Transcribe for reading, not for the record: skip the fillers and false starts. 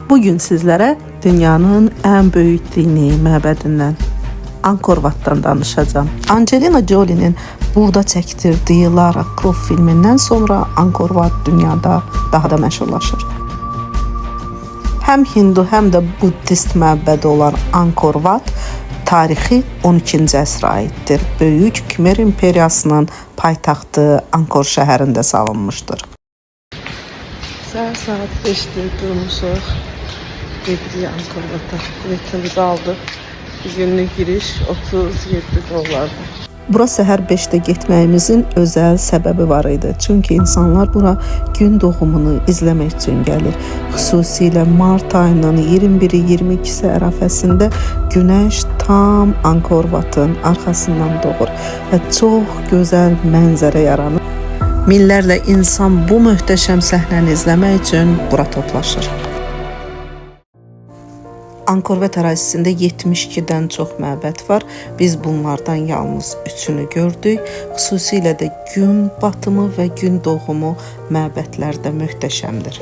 Bugün sizlərə dünyanın ən böyük dini məbədindən Angkor Vat'tan danışacağım. Angelina Jolie'nin burada çəkdirdiyi Lara Croft filmindən sonra Angkor Vat dünyada daha da məşhurlaşır. Həm Hindu, həm də Buddist məbədi olan Angkor Vat tarixi 12-ci əsrə aiddir. Böyük Khmer imperiyasının paytaxtı Angkor şəhərində salınmışdır. Saat 5'te durmuşuq. Gedirik Angkor Vat'a. Biletimizi aldıq. Günlük giriş 37 dollardır. Bura səhər 5-də getməyimizin özəl səbəbi var idi. Çünki insanlar bura gün doğumunu izləmək üçün gəlir. Xüsusilə mart ayının 21-22-si ərəfəsində günəş tam Angkor Vat'ın arxasından doğur və çox gözəl mənzərə yaranır. Minlərlə insan bu möhtəşəm səhnəni izləmək üçün bura toplaşır. Angkor Vat ərazisində 72-dən çox məbəd var. Biz bunlardan yalnız 3-ünü gördük. Xüsusilə də gün batımı və gün doğumu məbədlərdə möhtəşəmdir.